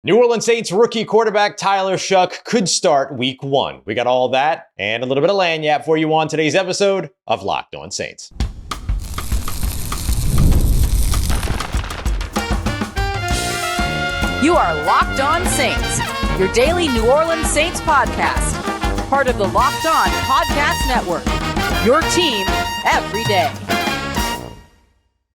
New Orleans Saints rookie quarterback Tyler Shough could start week 1. We got all that and a little bit of lanyap for you on today's episode of Locked On Saints. You are Locked On Saints, your daily New Orleans Saints podcast. Part of the Locked On Podcast Network, your team every day.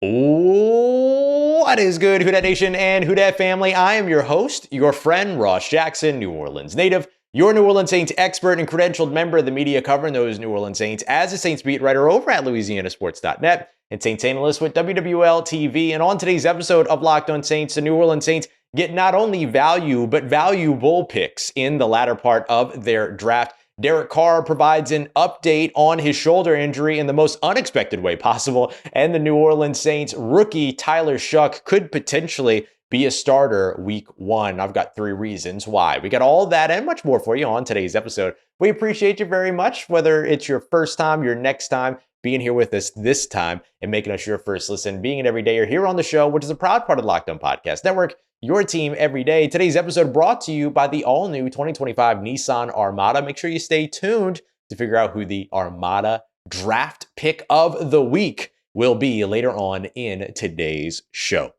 What is good, Who Dat Nation and Who Dat family? I am your host, your friend, Ross Jackson, New Orleans native, your New Orleans Saints expert and credentialed member of the media covering those New Orleans Saints as a Saints beat writer over at LouisianaSports.net and Saints analyst with WWL TV. And on today's episode of Locked On Saints, the New Orleans Saints get not only value, but valuable picks in the latter part of their draft. Derek Carr provides an update on his shoulder injury in the most unexpected way possible, and the New Orleans Saints rookie Tyler Shough could potentially be a starter week 1. I've got 3 reasons why. We got all that and much more for you on today's episode. We appreciate you very much, whether it's your first time, your next time, being here with us this time, and making us your first listen, being an everydayer here on the show, which is a proud part of the Locked On Podcast Network, your team every day. Today's episode brought to you by the all-new 2025 Nissan Armada. Make sure you stay tuned to figure out who the Armada draft pick of the week will be later on in today's show.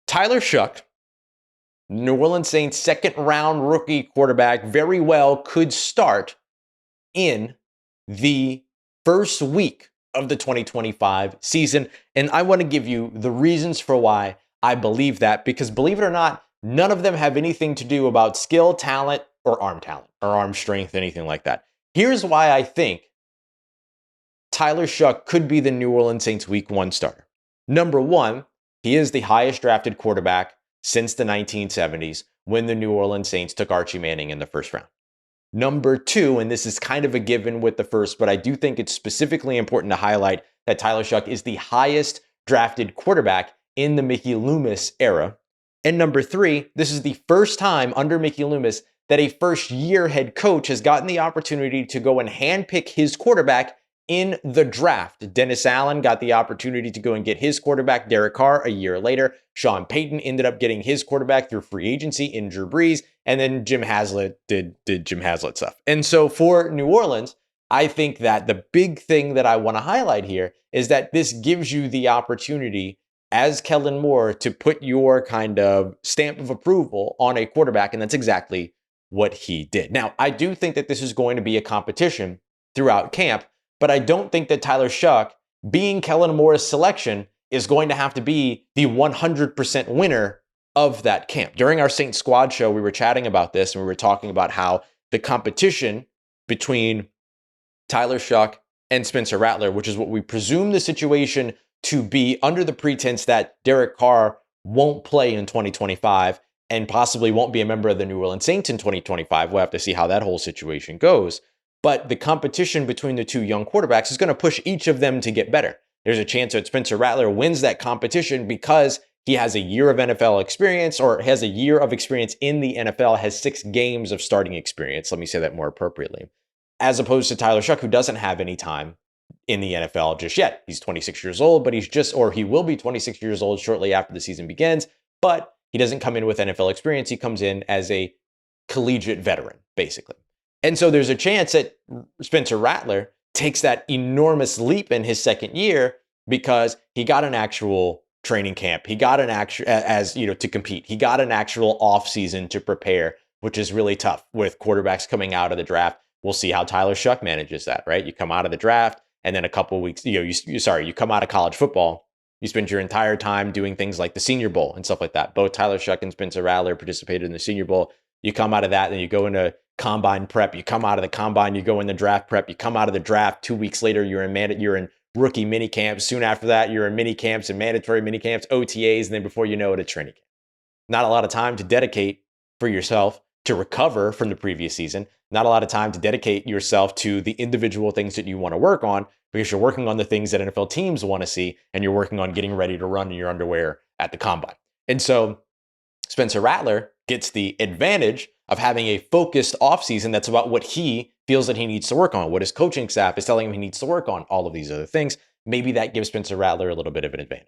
Tyler Shough, New Orleans Saints second-round rookie quarterback, very well could start in the first week of the 2025 season. And I want to give you the reasons for why I believe that, because believe it or not, none of them have anything to do about skill, talent, or arm strength, anything like that. Here's why I think Tyler Shough could be the New Orleans Saints week 1 starter. Number 1, he is the highest drafted quarterback since the 1970s when the New Orleans Saints took Archie Manning in the first round. Number 2, and this is kind of a given with the first, but I do think it's specifically important to highlight that Tyler Shough is the highest drafted quarterback in the Mickey Loomis era. And number 3, this is the first time under Mickey Loomis that a first-year head coach has gotten the opportunity to go and handpick his quarterback in the draft. Dennis Allen got the opportunity to go and get his quarterback, Derek Carr, a year later. Sean Payton ended up getting his quarterback through free agency in Drew Brees, and then Jim Haslett did Jim Haslett stuff. And so for New Orleans, I think that the big thing that I want to highlight here is that this gives you the opportunity as Kellen Moore to put your kind of stamp of approval on a quarterback, and that's exactly what he did. Now, I do think that this is going to be a competition throughout camp, but I don't think that Tyler Shough, being Kellen Moore's selection, is going to have to be the 100% winner of that camp. During our Saints Squad show, we were chatting about this, and we were talking about how the competition between Tyler Shough and Spencer Rattler, which is what we presume the situation to be under the pretense that Derek Carr won't play in 2025 and possibly won't be a member of the New Orleans Saints in 2025. We'll have to see how that whole situation goes. But the competition between the two young quarterbacks is going to push each of them to get better. There's a chance that Spencer Rattler wins that competition because he has a year of NFL experience, or has a year of experience in the NFL, has 6 games of starting experience. Let me say that more appropriately. As opposed to Tyler Shough, who doesn't have any time in the NFL just yet. He's 26 years old, but he will be 26 years old shortly after the season begins, but he doesn't come in with NFL experience. He comes in as a collegiate veteran, basically. And so there's a chance that Spencer Rattler takes that enormous leap in his second year because he got an actual training camp. He got an actual, to compete. He got an actual off season to prepare, which is really tough with quarterbacks coming out of the draft. We'll see how Tyler Shough manages that, right? You come out of the draft, and then a couple of weeks, you come out of college football, you spend your entire time doing things like the Senior Bowl and stuff like that. Both Tyler Shough and Spencer Rattler participated in the Senior Bowl. You come out of that, then you go into combine prep. You come out of the combine, you go into draft prep. You come out of the draft 2 weeks later, you're in rookie mini camps. Soon after that, you're in mini camps and mandatory mini camps, OTAs, and then before you know it, it's training camp. Not a lot of time to dedicate for yourself to recover from the previous season. Not a lot of time to dedicate yourself to the individual things that you want to work on, because you're working on the things that NFL teams want to see, and you're working on getting ready to run in your underwear at the combine. And so Spencer Rattler gets the advantage of having a focused offseason that's about what he feels that he needs to work on, what his coaching staff is telling him he needs to work on, all of these other things. Maybe that gives Spencer Rattler a little bit of an advantage.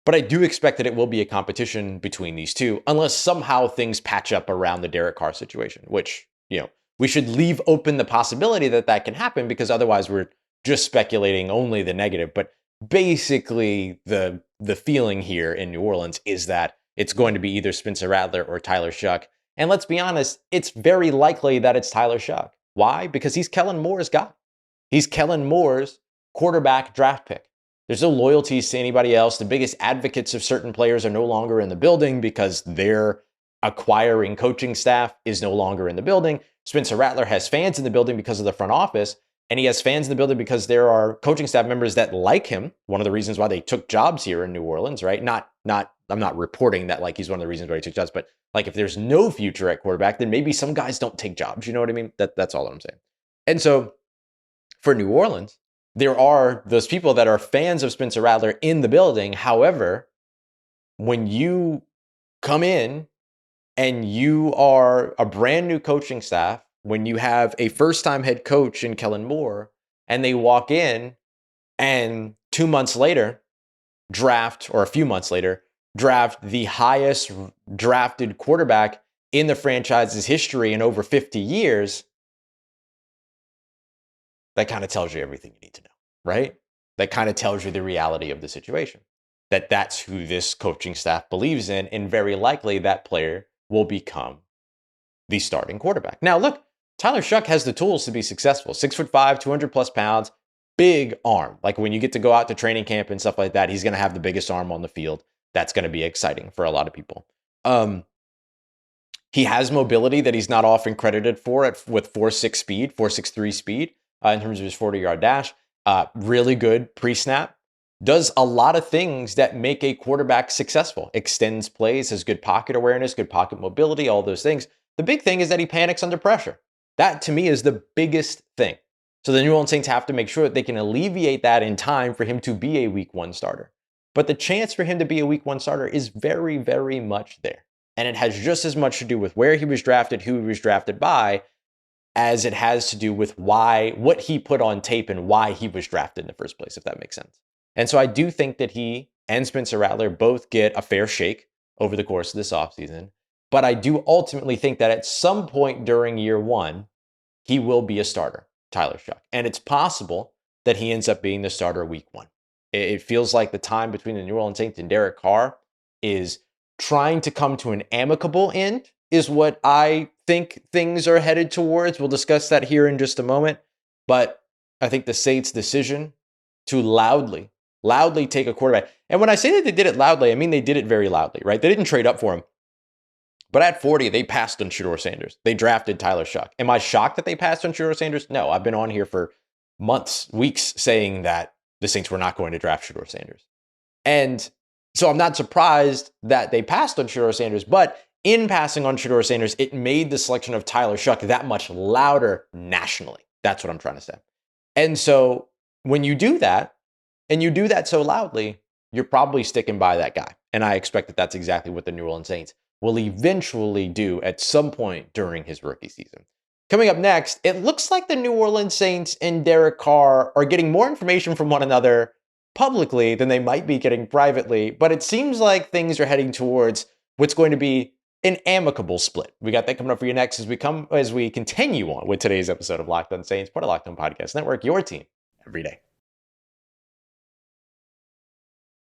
But I do expect that it will be a competition between these two, unless somehow things patch up around the Derek Carr situation, which, we should leave open the possibility that that can happen, because otherwise we're just speculating only the negative. But basically, the feeling here in New Orleans is that it's going to be either Spencer Rattler or Tyler Shough. And let's be honest, it's very likely that it's Tyler Shough. Why? Because he's Kellen Moore's guy. He's Kellen Moore's quarterback draft pick. There's no loyalties to anybody else. The biggest advocates of certain players are no longer in the building because their acquiring coaching staff is no longer in the building. Spencer Rattler has fans in the building because of the front office, and he has fans in the building because there are coaching staff members that like him. One of the reasons why they took jobs here in New Orleans, right? I'm not reporting that like he's one of the reasons why he took jobs, but like if there's no future at quarterback, then maybe some guys don't take jobs. You know what I mean? That's all I'm saying. And so for New Orleans, there are those people that are fans of Spencer Rattler in the building. However, when you come in and you are a brand new coaching staff, when you have a first-time head coach in Kellen Moore, and they walk in and 2 months later draft, or a few months later, draft the highest drafted quarterback in the franchise's history in over 50 years, that kind of tells you everything you need to know, right? That kind of tells you the reality of the situation, that that's who this coaching staff believes in, and very likely that player will become the starting quarterback. Now, look, Tyler Shough has the tools to be successful. 6'5", 200 plus pounds, big arm. Like when you get to go out to training camp and stuff like that, he's going to have the biggest arm on the field. That's going to be exciting for a lot of people. He has mobility that he's not often credited for with 4.6 speed, 4.63 speed in terms of his 40-yard dash. Really good pre-snap. Does a lot of things that make a quarterback successful. Extends plays, has good pocket awareness, good pocket mobility, all those things. The big thing is that he panics under pressure. That, to me, is the biggest thing. So the New Orleans Saints have to make sure that they can alleviate that in time for him to be a week one starter. But the chance for him to be a week one starter is very, very much there. And it has just as much to do with where he was drafted, who he was drafted by, as it has to do with what he put on tape and why he was drafted in the first place, if that makes sense. And so I do think that he and Spencer Rattler both get a fair shake over the course of this offseason. But I do ultimately think that at some point during year one, he will be a starter, Tyler Shough. And it's possible that he ends up being the starter week one. It feels like the time between the New Orleans Saints and Derek Carr is trying to come to an amicable end, is what I think things are headed towards. We'll discuss that here in just a moment. But I think the Saints' decision to loudly take a quarterback. And when I say that they did it loudly, I mean they did it very loudly, right? They didn't trade up for him. But at 40, they passed on Shedeur Sanders. They drafted Tyler Shough. Am I shocked that they passed on Shedeur Sanders? No, I've been on here for months, weeks, saying that the Saints were not going to draft Shedeur Sanders. And so I'm not surprised that they passed on Shedeur Sanders, but in passing on Shedeur Sanders, it made the selection of Tyler Shough that much louder nationally. That's what I'm trying to say. And so when you do that, and you do that so loudly, you're probably sticking by that guy. And I expect that that's exactly what the New Orleans Saints will eventually do at some point during his rookie season. Coming up next, it looks like the New Orleans Saints and Derek Carr are getting more information from one another publicly than they might be getting privately, but it seems like things are heading towards what's going to be an amicable split. We got that coming up for you next as we continue on with today's episode of Locked On Saints, part of Locked On Podcast Network, your team every day.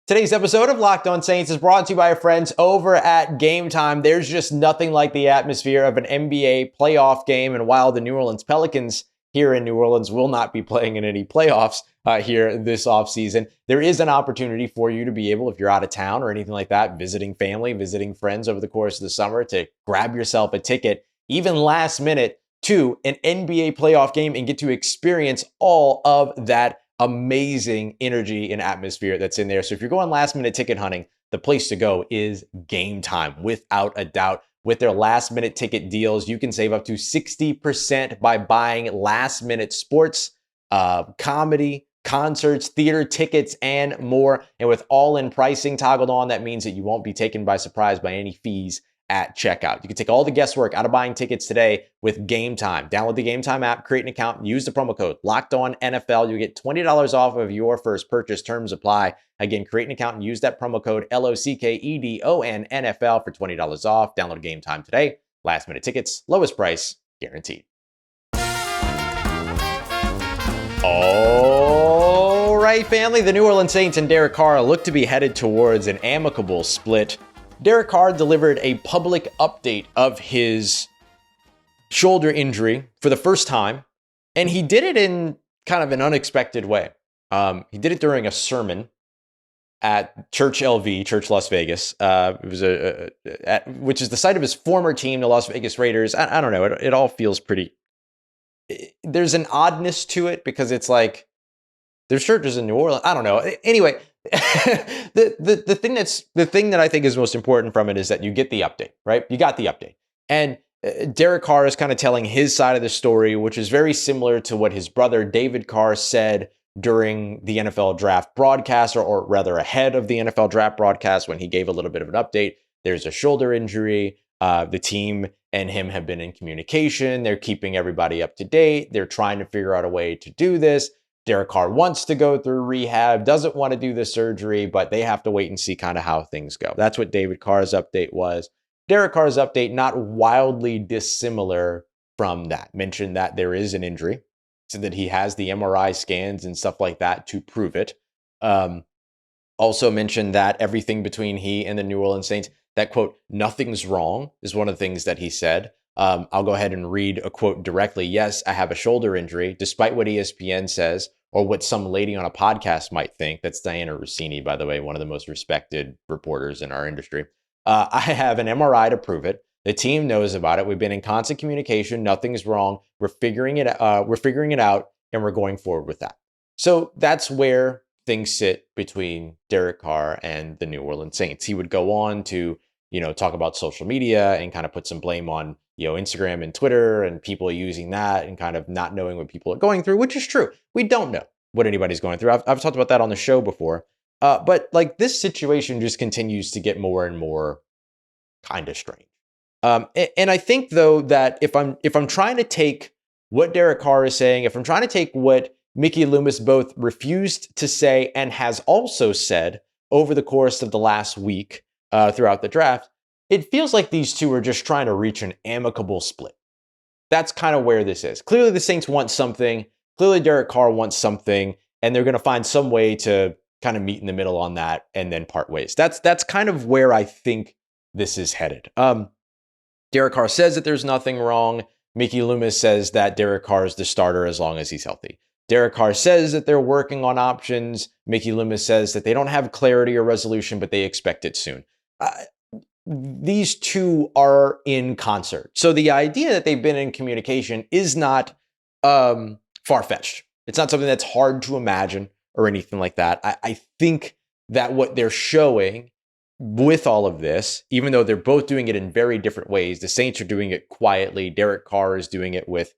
Today's episode of Locked On Saints is brought to you by our friends over at Game Time. There's just nothing like the atmosphere of an NBA playoff game. And while the New Orleans Pelicans here in New Orleans will not be playing in any playoffs here this offseason, there is an opportunity for you to be able, if you're out of town or anything like that, visiting family, visiting friends over the course of the summer, to grab yourself a ticket, even last minute, to an NBA playoff game and get to experience all of that amazing energy and atmosphere that's in there. So if you're going last minute ticket hunting, the place to go is Game Time, without a doubt. With their last minute ticket deals, you can save up to 60% by buying last minute sports, comedy, concerts, theater tickets, and more. And with all-in pricing toggled on, that means that you won't be taken by surprise by any fees at checkout. You can take all the guesswork out of buying tickets today with Game Time. Download the Game Time app, create an account, and use the promo code LOCKEDONNFL. You get $20 off of your first purchase. Terms apply. Again, create an account and use that promo code LOCKEDONNFL for $20 off. Download Game Time today. Last minute tickets, lowest price guaranteed. All right, family. The New Orleans Saints and Derek Carr look to be headed towards an amicable split. Derek Carr delivered a public update of his shoulder injury for the first time, and he did it in kind of an unexpected way. He did it during a sermon at Church LV, Church Las Vegas. It was which is the site of his former team, the Las Vegas Raiders. I don't know. It all feels pretty. There's an oddness to it because it's like there's churches in New Orleans. I don't know. Anyway. the thing that I think is most important from it is that you get the update, right? You got the update. And Derek Carr is kind of telling his side of the story, which is very similar to what his brother David Carr said during the NFL draft broadcast, or rather ahead of the NFL draft broadcast when he gave a little bit of an update. There's a shoulder injury. The team and him have been in communication. They're keeping everybody up to date. They're trying to figure out a way to do this. Derek Carr wants to go through rehab, doesn't want to do the surgery, but they have to wait and see kind of how things go. That's what David Carr's update was. Derek Carr's update, not wildly dissimilar from that. Mentioned that there is an injury, so that he has the MRI scans and stuff like that to prove it. Also mentioned that everything between he and the New Orleans Saints, that quote, nothing's wrong, is one of the things that he said. I'll go ahead and read a quote directly. Yes, I have a shoulder injury, despite what ESPN says or what some lady on a podcast might think. That's Diana Rossini, by the way, one of the most respected reporters in our industry. I have an MRI to prove it. The team knows about it. We've been in constant communication. Nothing's wrong. We're figuring it out, and we're going forward with that. So that's where things sit between Derek Carr and the New Orleans Saints. He would go on to, talk about social media and kind of put some blame on, Instagram and Twitter and people using that and kind of not knowing what people are going through, which is true. We don't know what anybody's going through. I've talked about that on the show before. But like this situation just continues to get more and more kind of strange. And I think though that if I'm trying to take what Derek Carr is saying, if I'm trying to take what Mickey Loomis both refused to say and has also said over the course of the last week throughout the draft, it feels like these two are just trying to reach an amicable split. That's kind of where this is. Clearly the Saints want something. Clearly Derek Carr wants something, and they're going to find some way to kind of meet in the middle on that and then part ways. That's kind of where I think this is headed. Derek Carr says that there's nothing wrong. Mickey Loomis says that Derek Carr is the starter as long as he's healthy. Derek Carr says that they're working on options. Mickey Loomis says that they don't have clarity or resolution, but they expect it soon. These two are in concert. So the idea that they've been in communication is not far-fetched. It's not something that's hard to imagine or anything like that. I think that what they're showing with all of this, even though they're both doing it in very different ways, the Saints are doing it quietly. Derek Carr is doing it with,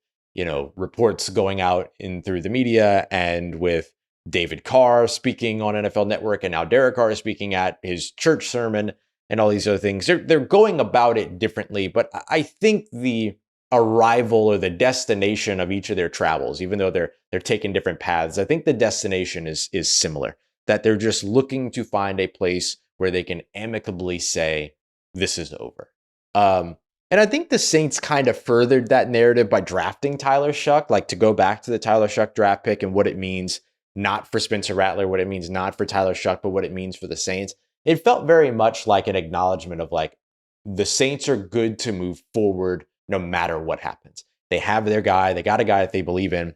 reports going out in through the media, and with David Carr speaking on NFL Network, and now Derek Carr is speaking at his church sermon and all these other things. They're going about it differently, but I think the arrival or the destination of each of their travels, even though they're taking different paths, I think the destination is similar, that they're just looking to find a place where they can amicably say, this is over. And I think the Saints kind of furthered that narrative by drafting Tyler Shough, like to go back to the Tyler Shough draft pick and what it means, not for Spencer Rattler, what it means not for Tyler Shough, but what it means for the Saints. It felt very much like an acknowledgement of like, the Saints are good to move forward no matter what happens. They have their guy. They got a guy that they believe in.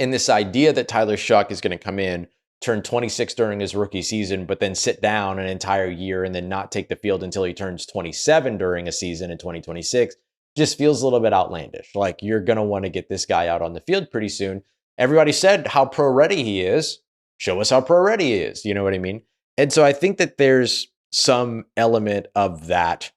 And this idea that Tyler Shough is going to come in, turn 26 during his rookie season, but then sit down an entire year and then not take the field until he turns 27 during a season in 2026 just feels a little bit outlandish. Like, you're going to want to get this guy out on the field pretty soon. Everybody said how pro-ready he is. Show us how pro-ready he is. You know what I mean? And so I think that there's some element of that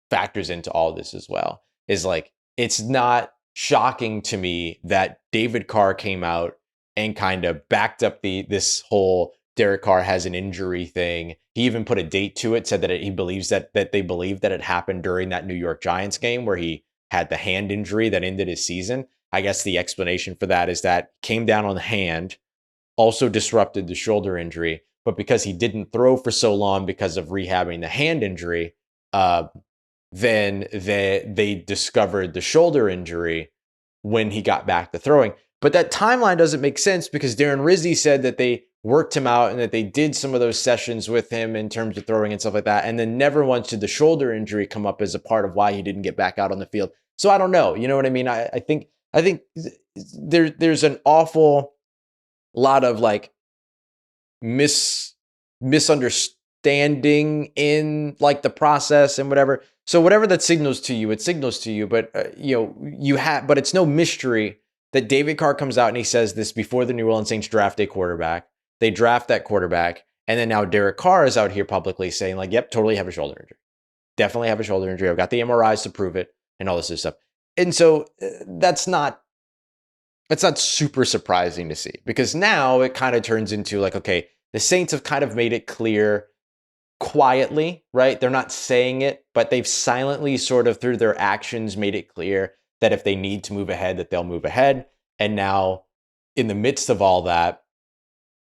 factors into all this as well. Is like, it's not shocking to me that David Carr came out and kind of backed up this whole Derek Carr has an injury thing. He even put a date to it, said that he believes that they believe that it happened during that New York Giants game where he had the hand injury that ended his season. I guess the explanation for that is that came down on the hand, also disrupted the shoulder injury, but because he didn't throw for so long because of rehabbing the hand injury, then they discovered the shoulder injury when he got back to throwing. But that timeline doesn't make sense because Darren Rizzi said that they worked him out and that they did some of those sessions with him in terms of throwing and stuff like that. And then never once did the shoulder injury come up as a part of why he didn't get back out on the field. So I don't know. You know what I mean? I think there's an awful lot of like misunderstanding in like the process and whatever. So whatever that signals to you, it signals to you. But but it's no mystery that David Carr comes out and he says this before the New Orleans Saints draft a quarterback. They draft that quarterback, and then now Derek Carr is out here publicly saying like, "Yep, totally have a shoulder injury. Definitely have a shoulder injury. I've got the MRIs to prove it, and all this other stuff." And so that's not super surprising to see, because now it kind of turns into like, okay, the Saints have kind of made it clear quietly, right? They're not saying it, but they've silently sort of through their actions made it clear that if they need to move ahead, that they'll move ahead. And now in the midst of all that,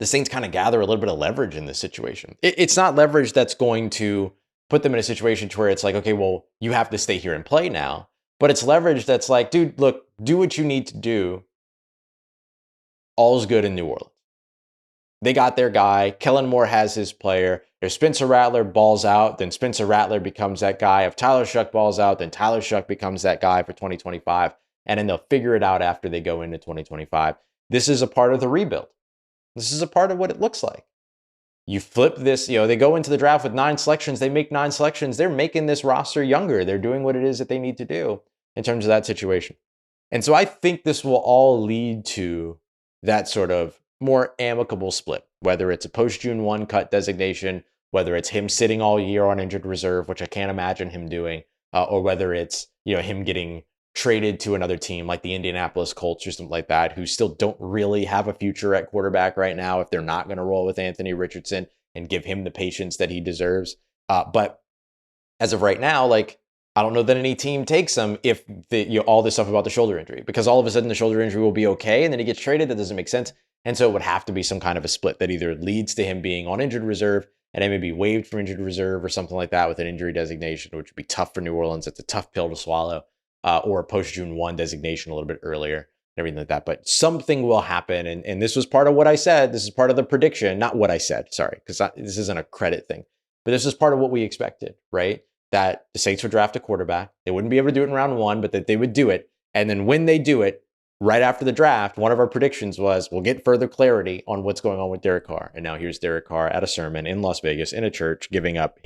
the Saints kind of gather a little bit of leverage in this situation. It's not leverage that's going to put them in a situation to where it's like, okay, well, you have to stay here and play now. But it's leverage that's like, dude, look, do what you need to do. All's good in New Orleans. They got their guy. Kellen Moore has his player. If Spencer Rattler balls out, then Spencer Rattler becomes that guy. If Tyler Shough balls out, then Tyler Shough becomes that guy for 2025. And then they'll figure it out after they go into 2025. This is a part of the rebuild. This is a part of what it looks like. You flip this, they go into the draft with 9 selections. They make 9 selections. They're making this roster younger. They're doing what it is that they need to do in terms of that situation. And so I think this will all lead to that sort of more amicable split, whether it's a post-June 1 cut designation, whether it's him sitting all year on injured reserve, which I can't imagine him doing, or whether it's him getting traded to another team like the Indianapolis Colts or something like that, who still don't really have a future at quarterback right now if they're not going to roll with Anthony Richardson and give him the patience that he deserves. But as of right now, like, I don't know that any team takes him if all this stuff about the shoulder injury, because all of a sudden the shoulder injury will be okay and then he gets traded. That doesn't make sense. And so it would have to be some kind of a split that either leads to him being on injured reserve and then maybe waived from injured reserve or something like that with an injury designation, which would be tough for New Orleans. It's a tough pill to swallow. Or a post-June 1 designation a little bit earlier, and everything like that. But something will happen, and this was part of what I said. This is part of the prediction, not what I said, sorry, because this isn't a credit thing. But this is part of what we expected, right? That the Saints would draft a quarterback. They wouldn't be able to do it in round 1, but that they would do it. And then when they do it, right after the draft, one of our predictions was we'll get further clarity on what's going on with Derek Carr. And now here's Derek Carr at a sermon in Las Vegas in a church giving up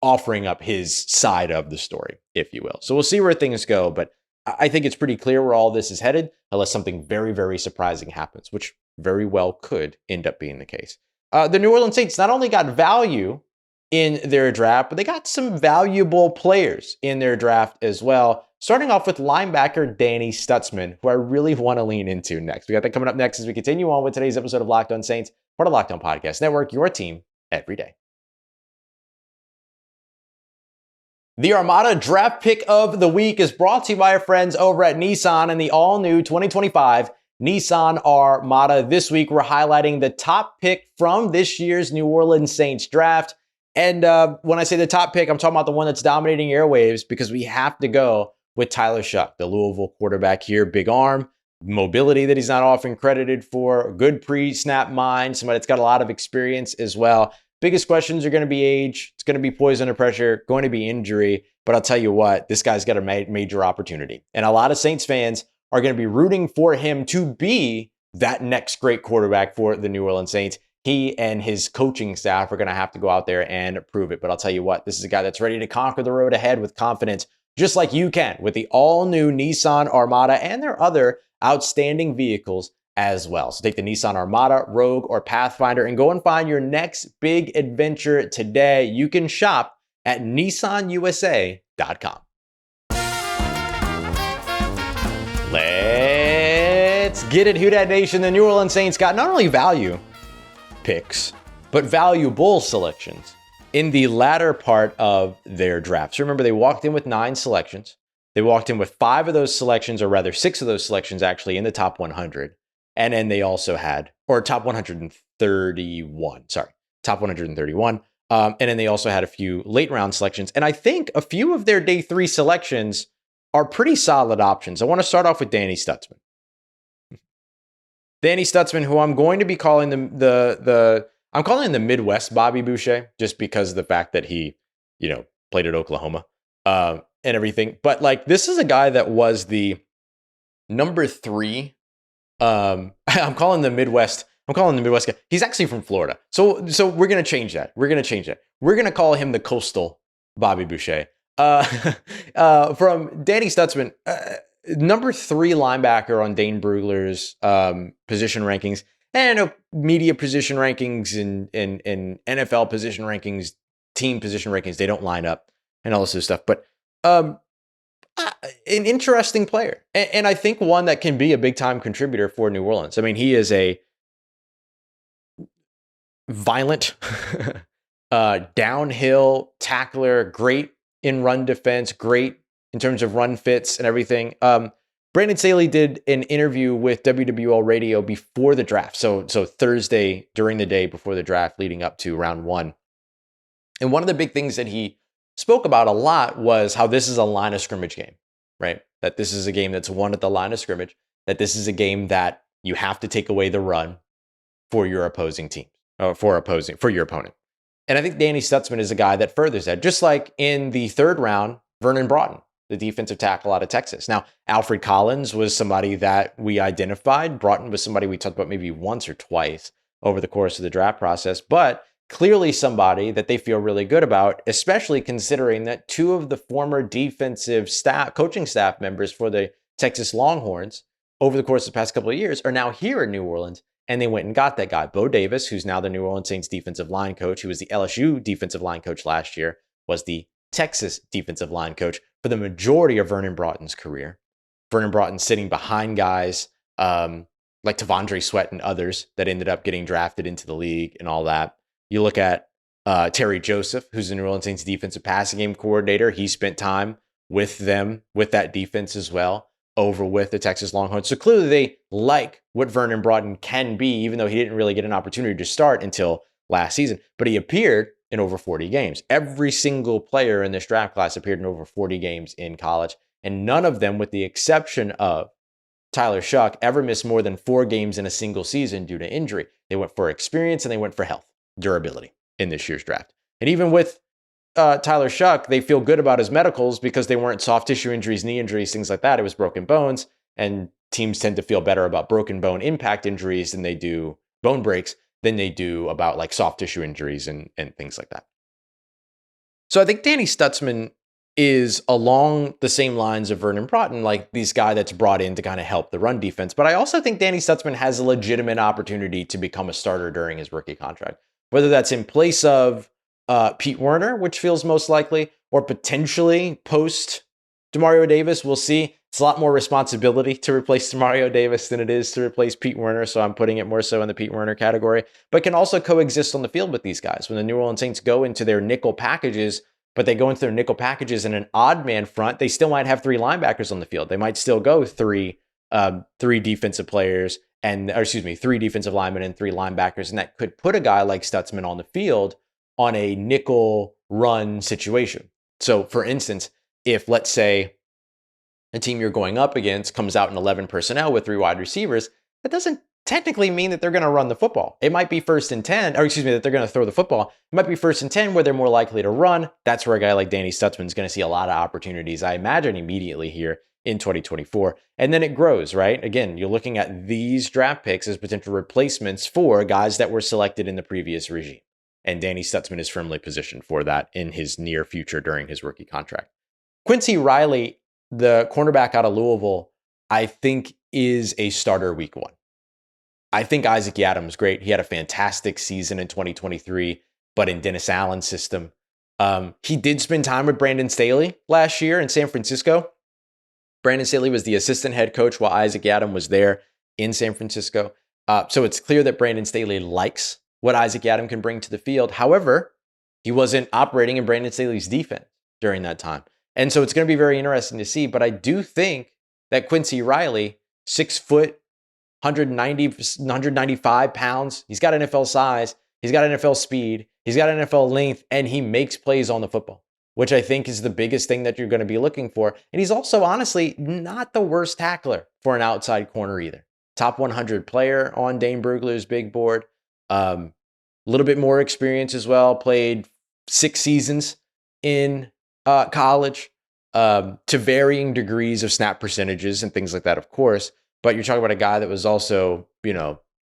offering up his side of the story, if you will. So we'll see where things go, but I think it's pretty clear where all this is headed, unless something very, very surprising happens, which very well could end up being the case. The New Orleans Saints not only got value in their draft, but they got some valuable players in their draft as well, starting off with linebacker Danny Stutsman, who I really want to lean into next. We got that coming up next as we continue on with today's episode of Locked On Saints, part of Locked On Podcast Network, your team every day. The Armada draft pick of the week is brought to you by our friends over at Nissan and the all-new 2025 Nissan Armada. This week, we're highlighting the top pick from this year's New Orleans Saints draft. And when I say the top pick, I'm talking about the one that's dominating airwaves, because we have to go with Tyler Shough, the Louisville quarterback here. Big arm, mobility that he's not often credited for, good pre-snap mind, somebody that's got a lot of experience as well. Biggest questions are going to be age. It's going to be poise under pressure, going to be injury. But I'll tell you what, this guy's got a major opportunity. And a lot of Saints fans are going to be rooting for him to be that next great quarterback for the New Orleans Saints. He and his coaching staff are going to have to go out there and prove it. But I'll tell you what, this is a guy that's ready to conquer the road ahead with confidence, just like you can with the all-new Nissan Armada and their other outstanding vehicles as well. So take the Nissan Armada, Rogue, or Pathfinder and go and find your next big adventure today. You can shop at nissanusa.com. Let's get it, Who Dat Nation. The New Orleans Saints got not only value picks, but valuable selections in the latter part of their drafts. Remember, they walked in with 9 selections. They walked in with 5 of those selections, or rather 6 of those selections actually in the top 100. And then they also had, or top 131, top 131. And then they also had a few late round selections. And I think a few of their day 3 selections are pretty solid options. I want to start off with Danny Stutsman. Danny Stutsman, who I'm going to be calling I'm calling him the Midwest Bobby Boucher, just because of the fact that he, played at Oklahoma and everything. But like, this is a guy that was the number 3. I'm calling the Midwest guy. He's actually from Florida. So we're going to change that. We're going to call him the Coastal Bobby Boucher. From Danny Stutsman, number 3 linebacker on Dane Brugler's position rankings, and media position rankings and NFL position rankings, team position rankings, they don't line up and all this other stuff. But an interesting player. And I think one that can be a big time contributor for New Orleans. I mean, he is a violent downhill tackler, great in run defense, great in terms of run fits and everything. Brandon Staley did an interview with WWL Radio before the draft. So Thursday during the day before the draft leading up to round 1. And one of the big things that he spoke about a lot was how this is a line of scrimmage game, right? That this is a game that's won at the line of scrimmage, that this is a game that you have to take away the run for your opposing team, or for your opponent. And I think Danny Stutsman is a guy that furthers that. Just like in the 3rd round, Vernon Broughton, the defensive tackle out of Texas. Now, Alfred Collins was somebody that we identified. Broughton was somebody we talked about maybe once or twice over the course of the draft process, but clearly somebody that they feel really good about, especially considering that 2 of the former defensive coaching staff members for the Texas Longhorns over the course of the past couple of years are now here in New Orleans. And they went and got that guy, Bo Davis, who's now the New Orleans Saints defensive line coach, who was the LSU defensive line coach last year, was the Texas defensive line coach for the majority of Vernon Broughton's career. Vernon Broughton sitting behind guys like Tavondre Sweat and others that ended up getting drafted into the league and all that. You look at Terry Joseph, who's the New Orleans Saints defensive passing game coordinator. He spent time with them, with that defense as well, over with the Texas Longhorns. So clearly they like what Vernon Broughton can be, even though he didn't really get an opportunity to start until last season. But he appeared in over 40 games. Every single player in this draft class appeared in over 40 games in college. And none of them, with the exception of Tyler Shough, ever missed more than 4 games in a single season due to injury. They went for experience and they went for health, durability in this year's draft. And even with Tyler Shough, they feel good about his medicals because they weren't soft tissue injuries, knee injuries, things like that. It was broken bones. And teams tend to feel better about broken bone impact injuries than they do bone breaks than they do about like soft tissue injuries and things like that. So I think Danny Stutsman is along the same lines of Vernon Broughton, like this guy that's brought in to kind of help the run defense. But I also think Danny Stutsman has a legitimate opportunity to become a starter during his rookie contract, whether that's in place of Pete Werner, which feels most likely, or potentially post Demario Davis. We'll see. It's a lot more responsibility to replace Demario Davis than it is to replace Pete Werner, so I'm putting it more so in the Pete Werner category, but can also coexist on the field with these guys. When the New Orleans Saints go into their nickel packages, but they go into their nickel packages in an odd man front, they still might have 3 linebackers on the field. They might still go three defensive players, three defensive linemen and 3 linebackers, and that could put a guy like Stutsman on the field on a nickel run situation. So for instance, if let's say a team you're going up against comes out in 11 personnel with 3 wide receivers, that doesn't technically mean that they're going to run the football. It might be that they're going to throw the football. It might be 1st and 10 where they're more likely to run. That's where a guy like Danny Stutsman is going to see a lot of opportunities, I imagine, immediately here in 2024. And then it grows, right? Again, you're looking at these draft picks as potential replacements for guys that were selected in the previous regime. And Danny Stutsman is firmly positioned for that in his near future during his rookie contract. Quincy Riley, the cornerback out of Louisville, I think is a starter week 1. I think Isaac Yiadom's great. He had a fantastic season in 2023, but in Dennis Allen's system. He did spend time with Brandon Staley last year in San Francisco. Brandon Staley was the assistant head coach while Isaac Yiadom was there in San Francisco. So it's clear that Brandon Staley likes what Isaac Yiadom can bring to the field. However, he wasn't operating in Brandon Staley's defense during that time. And so it's going to be very interesting to see. But I do think that Quincy Riley, 6 foot, 195 pounds, he's got NFL size, he's got NFL speed, he's got NFL length, and he makes plays on the football, which I think is the biggest thing that you're going to be looking for. And he's also, honestly, not the worst tackler for an outside corner either. Top 100 player on Dane Brugler's big board. A little bit more experience as well. Played 6 seasons in college to varying degrees of snap percentages and things like that, of course. But you're talking about a guy that was also,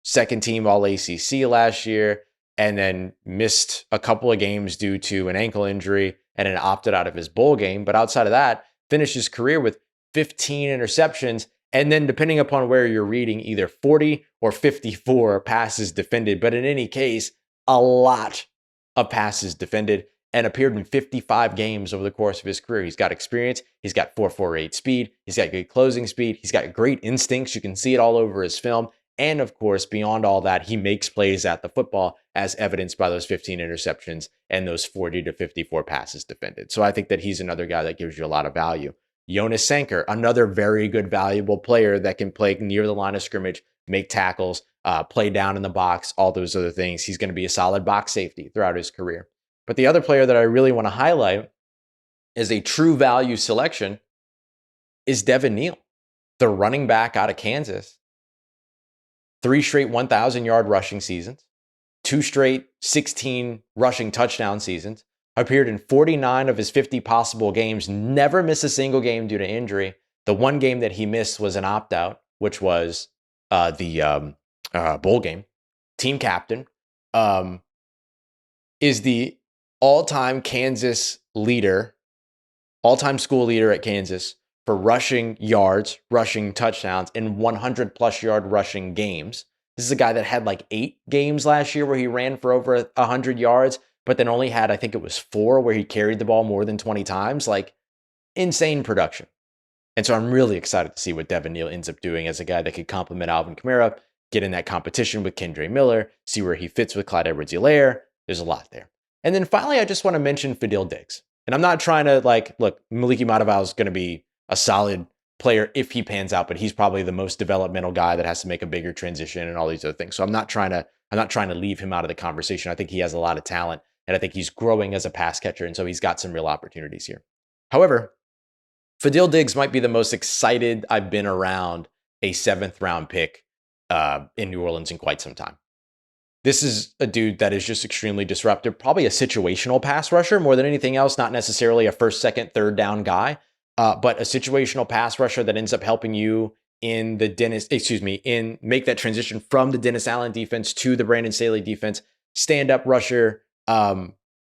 second team All ACC last year and then missed a couple of games due to an ankle injury and then opted out of his bowl game. But outside of that, finished his career with 15 interceptions. And then depending upon where you're reading, either 40 or 54 passes defended. But in any case, a lot of passes defended, and appeared in 55 games over the course of his career. He's got experience. He's got 4.48 speed. He's got good closing speed. He's got great instincts. You can see it all over his film. And of course, beyond all that, he makes plays at the football, as evidenced by those 15 interceptions and those 40 to 54 passes defended. So I think that he's another guy that gives you a lot of value. Jonas Sanker, another very good, valuable player that can play near the line of scrimmage, make tackles, play down in the box, all those other things. He's going to be a solid box safety throughout his career. But the other player that I really want to highlight as a true value selection is Devin Neal, the running back out of Kansas. 3 straight 1,000-yard rushing seasons, 2 straight 16 rushing touchdown seasons, appeared in 49 of his 50 possible games, never missed a single game due to injury. The one game that he missed was an opt-out, which was the bowl game. Team captain, is the all-time Kansas leader, all-time school leader at Kansas for rushing yards, rushing touchdowns, and 100-plus yard rushing games. This is a guy that had like 8 games last year where he ran for over 100 yards, but then only had, I think it was 4 where he carried the ball more than 20 times. Like, insane production. And so I'm really excited to see what Devin Neal ends up doing as a guy that could complement Alvin Kamara, get in that competition with Kendre Miller, see where he fits with Clyde Edwards-Helaire. There's a lot there. And then finally, I just want to mention Fidel Diggs. And I'm not trying to look, Maliki Mataval is going to be a solid player if he pans out, but he's probably the most developmental guy that has to make a bigger transition and all these other things. So I'm not trying to leave him out of the conversation. I think he has a lot of talent, and I think he's growing as a pass catcher, and so he's got some real opportunities here. However, Fidel Diggs might be the most excited I've been around a 7th round pick in New Orleans in quite some time. This is a dude that is just extremely disruptive, probably a situational pass rusher more than anything else, not necessarily a 1st, 2nd, 3rd down guy, but a situational pass rusher that ends up helping you in make that transition from the Dennis Allen defense to the Brandon Staley defense. Stand-up rusher,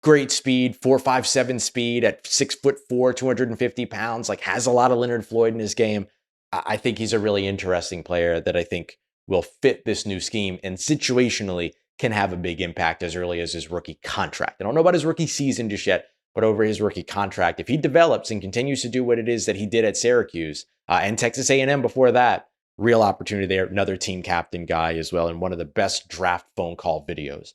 great speed, 4.57 speed at 6'4", 250 pounds, has a lot of Leonard Floyd in his game. I think he's a really interesting player that I think will fit this new scheme and situationally can have a big impact as early as his rookie contract. I don't know about his rookie season just yet, but over his rookie contract, if he develops and continues to do what it is that he did at Syracuse and Texas A&M before that, real opportunity there. Another team captain guy as well, and one of the best draft phone call videos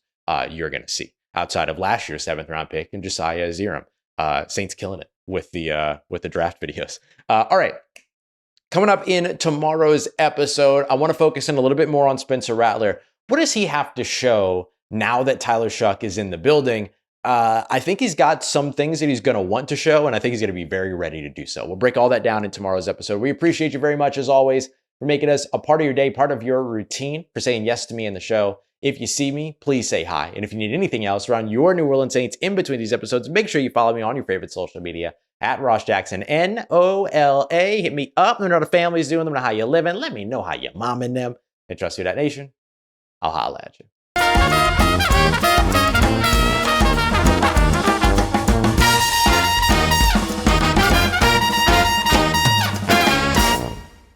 you're going to see outside of last year's 7th round pick and Josiah Aziram. Saints killing it with the draft videos. All right. Coming up in tomorrow's episode, I want to focus in a little bit more on Spencer Rattler. What does he have to show now that Tyler Shough is in the building? I think he's got some things that he's going to want to show, and I think he's going to be very ready to do so. We'll break all that down in tomorrow's episode. We appreciate you very much, as always, for making us a part of your day, part of your routine, for saying yes to me in the show. If you see me, please say hi. And if you need anything else around your New Orleans Saints in between these episodes, make sure you follow me on your favorite social media at Ross Jackson, NOLA. Hit me up. Let me know how the family's doing. Let me know how you're living. Let me know how you're momming them. And trust Who Dat Nation. I'll holla at you.